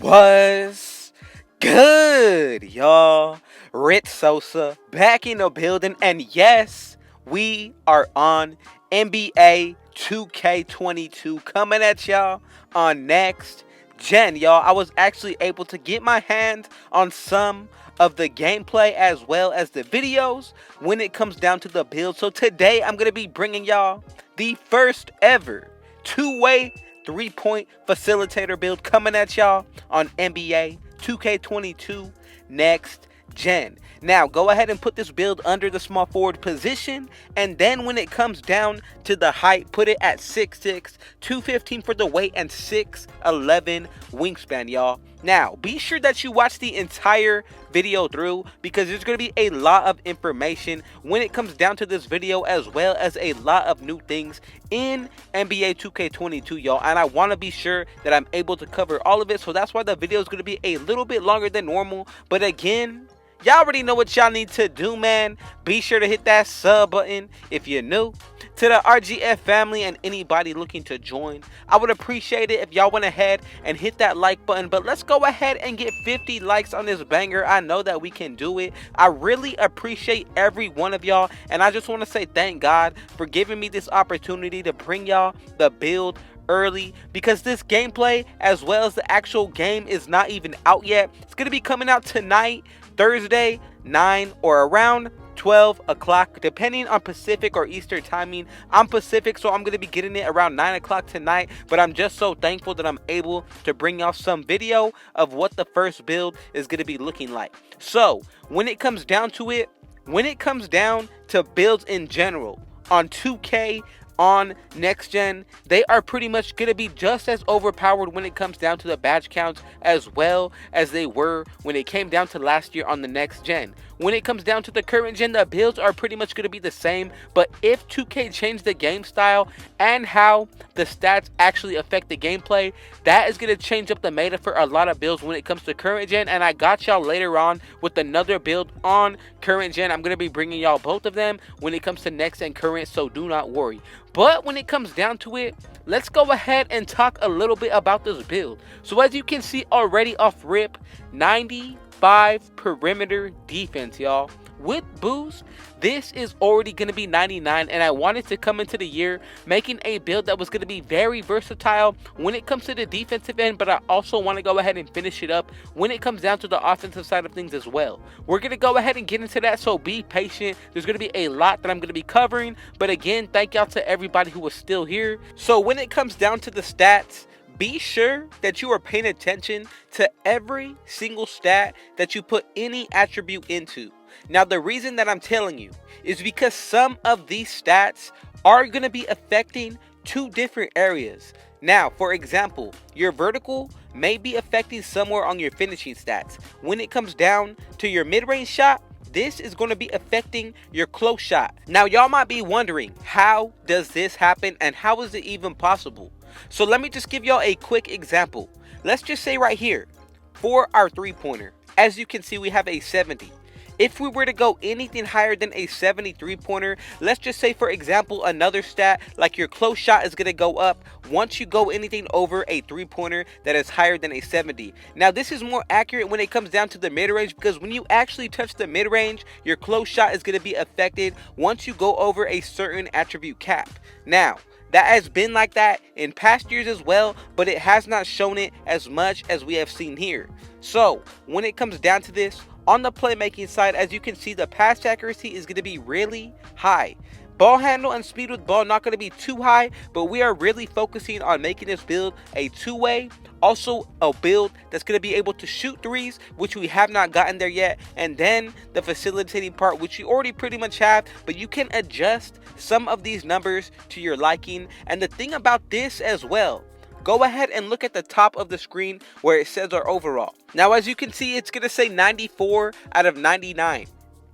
Was good, y'all? Rich Sosa back in the building, and yes, we are on NBA 2K22 coming at y'all on next gen, y'all. I was actually able to get my hands on some of the gameplay as well as the videos when it comes down to the build. So today I'm gonna be bringing y'all the first ever two-way 3-point facilitator build coming at y'all on NBA 2K22 next gen. Now go ahead and put this build under the small forward position, and then when it comes down to the height, put it at 6'6", 215 for the weight, and 6'11 wingspan, y'all. Now be sure that you watch the entire video through, because there's going to be a lot of information when it comes down to this video, as well as a lot of new things in NBA 2K22, y'all, and I want to be sure that I'm able to cover all of it. So that's why the video is going to be a little bit longer than normal. But again, y'all already know what y'all need to do, man. Be sure to hit that sub button if you're new to the RGF family, and anybody looking to join, I would appreciate it if y'all went ahead and hit that like button. But let's go ahead and get 50 likes on this banger. I know that we can do it. I really appreciate every one of y'all, and I just want to say thank God for giving me this opportunity to bring y'all the build early, because this gameplay as well as the actual game is not even out yet. It's going to be coming out tonight, Thursday, 9 or around 12 o'clock, depending on Pacific or Eastern timing. I'm Pacific, so I'm going to be getting it around 9 o'clock tonight, but I'm just so thankful that I'm able to bring y'all some video of what the first build is going to be looking like. So when it comes down to it, when it comes down to builds in general on 2K, on next gen, they are pretty much going to be just as overpowered when it comes down to the badge counts, as well as they were when it came down to last year on the next gen. When it comes down to the current gen, the builds are pretty much going to be the same, but if 2K changed the game style and how the stats actually affect the gameplay, that is going to change up the meta for a lot of builds when it comes to current gen. And I got y'all later on with another build on current gen. I'm going to be bringing y'all both of them when it comes to next and current, so do not worry. But when it comes down to it, let's go ahead and talk a little bit about this build. So as you can see already off rip, 95 perimeter defense, y'all. With boost, this is already going to be 99, and I wanted to come into the year making a build that was going to be very versatile when it comes to the defensive end, but I also want to go ahead and finish it up when it comes down to the offensive side of things as well. We're going to go ahead and get into that, so be patient. There's going to be a lot that I'm going to be covering, but again, thank y'all to everybody who was still here. So when it comes down to the stats, be sure that you are paying attention to every single stat that you put any attribute into. Now, the reason that I'm telling you is because some of these stats are going to be affecting two different areas. Now, for example, your vertical may be affecting somewhere on your finishing stats. When it comes down to your mid-range shot, this is going to be affecting your close shot. Now, y'all might be wondering, how does this happen and how is it even possible? So let me just give y'all a quick example. Let's just say right here, for our three-pointer, as you can see, we have a 70. If we were to go anything higher than a 73-pointer, let's just say, for example, another stat like your close shot is going to go up once you go anything over a 3-pointer that is higher than a 70. Now, this is more accurate when it comes down to the mid-range, because when you actually touch the mid-range, your close shot is going to be affected once you go over a certain attribute cap. Now, that has been like that in past years as well, but it has not shown it as much as we have seen here. So, when it comes down to this, on the playmaking side, as you can see, the pass accuracy is going to be really high. Ball handle and speed with ball not going to be too high, but we are really focusing on making this build a two-way. Also a build that's going to be able to shoot threes, which we have not gotten there yet. And then the facilitating part, which you already pretty much have, but you can adjust some of these numbers to your liking. And the thing about this as well, go ahead and look at the top of the screen where it says our overall. Now, as you can see, it's going to say 94 out of 99.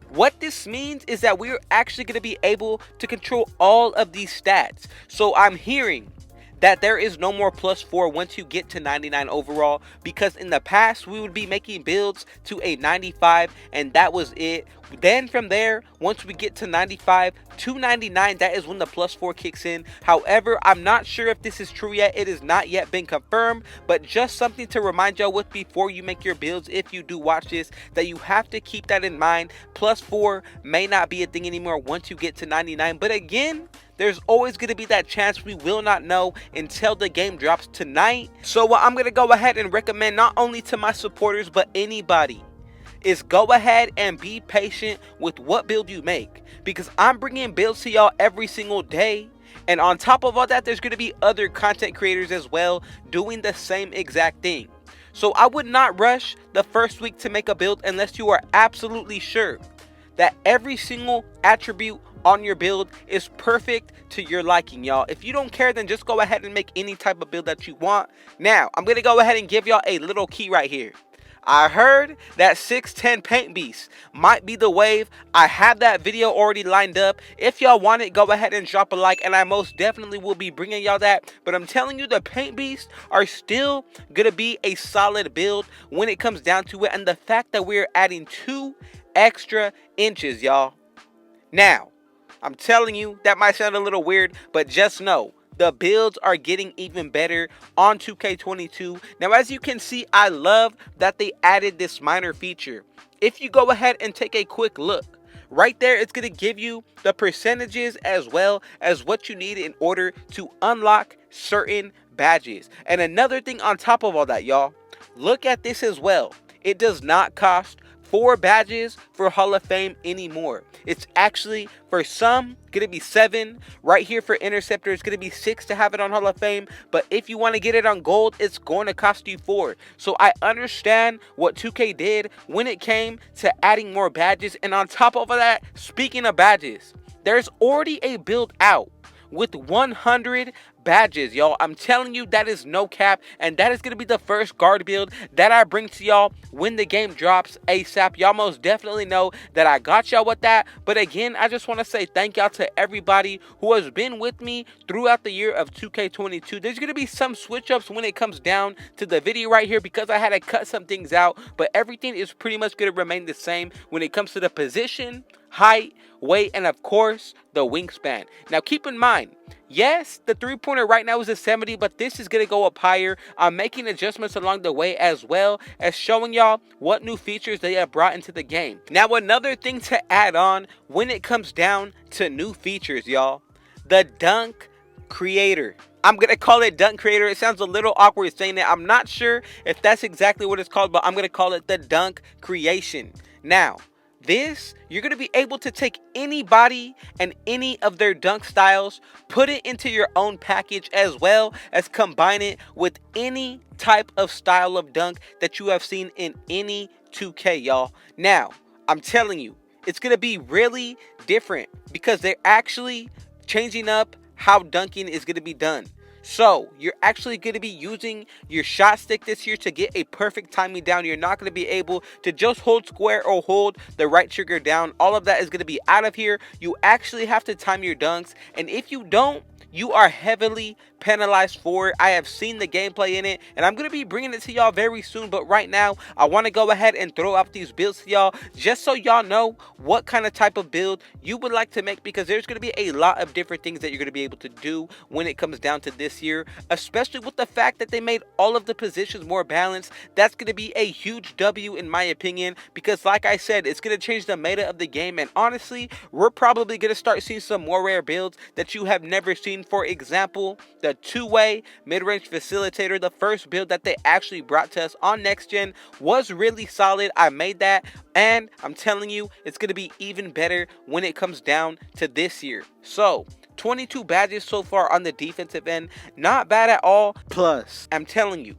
What this means is that we're actually going to be able to control all of these stats. So I'm hearing that there is no more +4 once you get to 99 overall, because in the past we would be making builds to a 95 and that was it. Then from there, once we get to 95 to 99, that is when the +4 kicks in. However, I'm not sure if this is true yet. It has not yet been confirmed, but just something to remind y'all with before you make your builds, if you do watch this, that you have to keep that in mind. +4 may not be a thing anymore once you get to 99, but again, there's always going to be that chance. We will not know until the game drops tonight. So what I'm going to go ahead and recommend, not only to my supporters but anybody, is go ahead and be patient with what build you make, because I'm bringing builds to y'all every single day. And on top of all that, there's going to be other content creators as well doing the same exact thing. So I would not rush the first week to make a build unless you are absolutely sure that every single attribute on your build is perfect to your liking, y'all. If you don't care, then just go ahead and make any type of build that you want. Now, I'm going to go ahead and give y'all a little key right here. I heard that 610 Paint Beast might be the wave. I have that video already lined up. If y'all want it, go ahead and drop a like, and I most definitely will be bringing y'all that. But I'm telling you, the Paint Beasts are still going to be a solid build when it comes down to it. And the fact that we're adding 2 extra inches, y'all. Now, I'm telling you, that might sound a little weird, but just know, the builds are getting even better on 2K22. Now, as you can see, I love that they added this minor feature. If you go ahead and take a quick look, right there, it's going to give you the percentages as well as what you need in order to unlock certain badges. And another thing on top of all that, y'all, look at this as well. It does not cost 4 badges for Hall of Fame anymore. It's actually, for some, gonna be 7. Right here for Interceptor, it's gonna be 6 to have it on Hall of Fame. But if you want to get it on Gold, it's going to cost you 4. So I understand what 2K did when it came to adding more badges. And on top of that, speaking of badges, there's already a build out with 100 badges, y'all. I'm telling you, that is no cap, and that is going to be the first guard build that I bring to y'all when the game drops ASAP. Y'all most definitely know that I got y'all with that. But again, I just want to say thank y'all to everybody who has been with me throughout the year of 2K22. There's going to be some switch ups when it comes down to the video right here because I had to cut some things out, but everything is pretty much going to remain the same when it comes to the position, height, weight, and of course the wingspan. Now keep in mind, yes, the 3-pointer right now is a 70, but this is going to go up higher. I'm making adjustments along the way as well as showing y'all what new features they have brought into the game. Now another thing to add on when it comes down to new features, y'all, the dunk creator. I'm going to call it dunk creator. It sounds a little awkward saying it. I'm not sure if that's exactly what it's called, but I'm going to call it the dunk creation. Now, this, you're going to be able to take anybody and any of their dunk styles, put it into your own package, as well as combine it with any type of style of dunk that you have seen in any 2K, y'all. Now, I'm telling you, it's going to be really different because they're actually changing up how dunking is going to be done. So you're actually going to be using your shot stick this year to get a perfect timing down. You're not going to be able to just hold square or hold the right trigger down. All of that is going to be out of here. You actually have to time your dunks, and if you don't, you are heavily penalized for it. I have seen the gameplay in it, and I'm going to be bringing it to y'all very soon. But right now, I want to go ahead and throw out these builds to y'all just so y'all know what kind of type of build you would like to make, because there's going to be a lot of different things that you're going to be able to do when it comes down to this year, especially with the fact that they made all of the positions more balanced. That's going to be a huge W in my opinion, because like I said, it's going to change the meta of the game. And honestly, we're probably going to start seeing some more rare builds that you have never seen. For example, the 2-way mid-range facilitator, the first build that they actually brought to us on next gen, was really solid. I made that, and I'm telling you, it's going to be even better when it comes down to this year. So 22 badges so far on the defensive end, not bad at all. Plus, I'm telling you,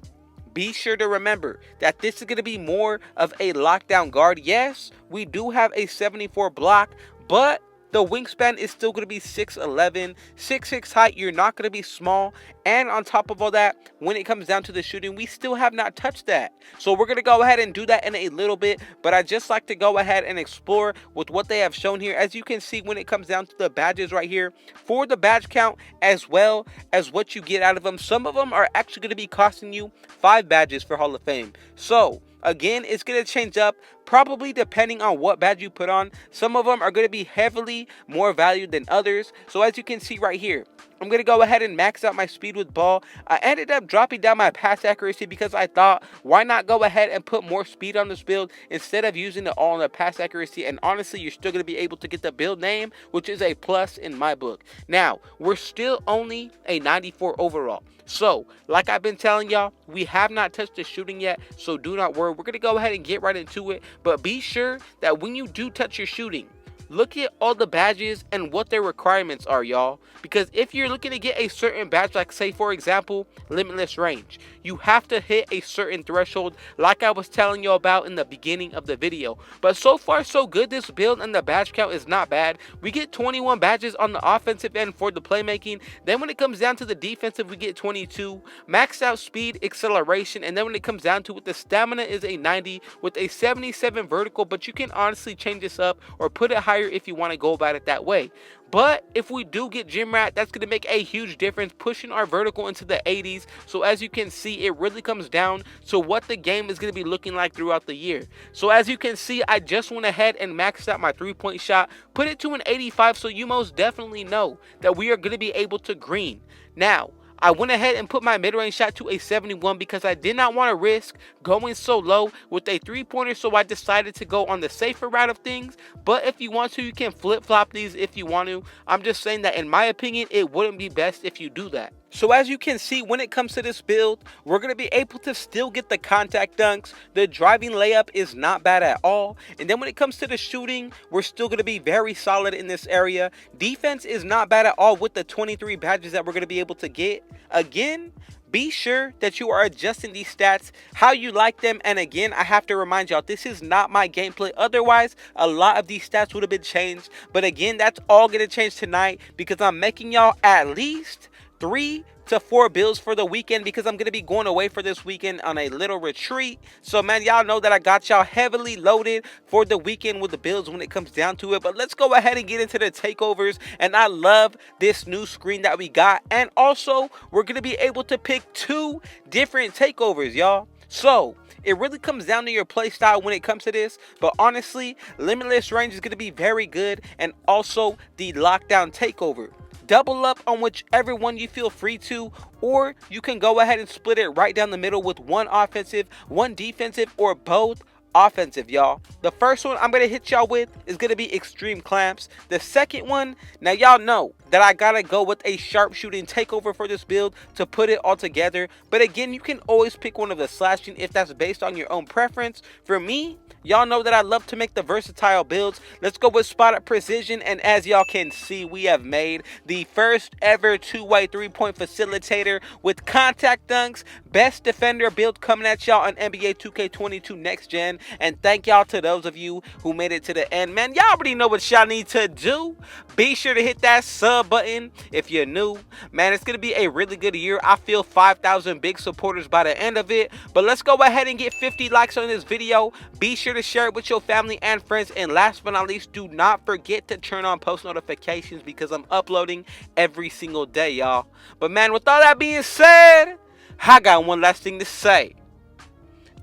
be sure to remember that this is going to be more of a lockdown guard. Yes, we do have a 74 block, but The wingspan is still going to be 6'11", 6'6" height. You're not going to be small. And on top of all that, when it comes down to the shooting, we still have not touched that. So we're going to go ahead and do that in a little bit. But I just like to go ahead and explore with what they have shown here. As you can see, when it comes down to the badges right here, for the badge count as well as what you get out of them, some of them are actually going to be costing you 5 badges for Hall of Fame. So again, it's going to change up probably depending on what badge you put on. Some of them are going to be heavily more valued than others. So as you can see right here, I'm going to go ahead and max out my speed with ball. I ended up dropping down my pass accuracy because I thought, why not go ahead and put more speed on this build instead of using it all on the pass accuracy. And honestly, you're still going to be able to get the build name, which is a plus in my book. Now, we're still only a 94 overall. So, like I've been telling y'all, we have not touched the shooting yet, so do not worry. We're going to go ahead and get right into it. But be sure that when you do touch your shooting, look at all the badges and what their requirements are, y'all. Because if you're looking to get a certain badge, like say for example, limitless range, you have to hit a certain threshold like I was telling you about in the beginning of the video. But so far so good, this build and the badge count is not bad. We get 21 badges on the offensive end for the playmaking. Then when it comes down to the defensive, we get 22. Maxed out speed, acceleration, and then when it comes down to it, the stamina is a 90 with a 77 vertical, but you can honestly change this up or put it higher if you want to go about it that way. But if we do get gym rat, that's going to make a huge difference, pushing our vertical into the 80s. So as you can see, it really comes down to what the game is going to be looking like throughout the year. So as you can see, I just went ahead and maxed out my 3-point shot, put it to an 85, so you most definitely know that we are going to be able to green. Now, I went ahead and put my mid-range shot to a 71 because I did not want to risk going so low with a 3-pointer, so I decided to go on the safer route of things. But if you want to, you can flip-flop these if you want to. I'm just saying that in my opinion, it wouldn't be best if you do that. So as you can see, when it comes to this build, we're going to be able to still get the contact dunks. The driving layup is not bad at all. And then when it comes to the shooting, we're still going to be very solid in this area. Defense is not bad at all with the 23 badges that we're going to be able to get. Again, be sure that you are adjusting these stats how you like them. And again, I have to remind y'all, this is not my gameplay. Otherwise, a lot of these stats would have been changed. But again, that's all going to change tonight because I'm making y'all at least 3 to 4 builds for the weekend because I'm going to be going away for this weekend on a little retreat. So man, y'all know that I got y'all heavily loaded for the weekend with the builds when it comes down to it. But let's go ahead and get into the takeovers. And I love this new screen that we got. And also, we're going to be able to pick 2 different takeovers, y'all. So it really comes down to your play style when it comes to this. But honestly, limitless range is going to be very good. And also the lockdown takeover. Double up on whichever one you feel free to, or you can go ahead and split it right down the middle with 1 offensive, 1 defensive, or both offensive, y'all. The first one I'm going to hit y'all with is going to be extreme clamps. The second one, now y'all know that I got to go with a sharpshooting takeover for this build to put it all together. But again, you can always pick one of the slashing if that's based on your own preference. For me, y'all know that I love to make the versatile builds. Let's go with spot-up precision. And as y'all can see, we have made the first ever 2-way 3-point facilitator with contact dunks. Best defender build coming at y'all on NBA 2K22 Next Gen. And thank y'all to those of you who made it to the end. Man, y'all already know what y'all need to do. Be sure to hit that sub button if you're new. Man, it's going to be a really good year. I feel 5,000 big supporters by the end of it. But let's go ahead and get 50 likes on this video. Be sure to share it with your family and friends. And last but not least, do not forget to turn on post notifications because I'm uploading every single day, y'all. But man, with all that being said, I got one last thing to say.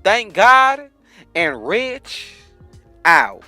Thank God and Rich out.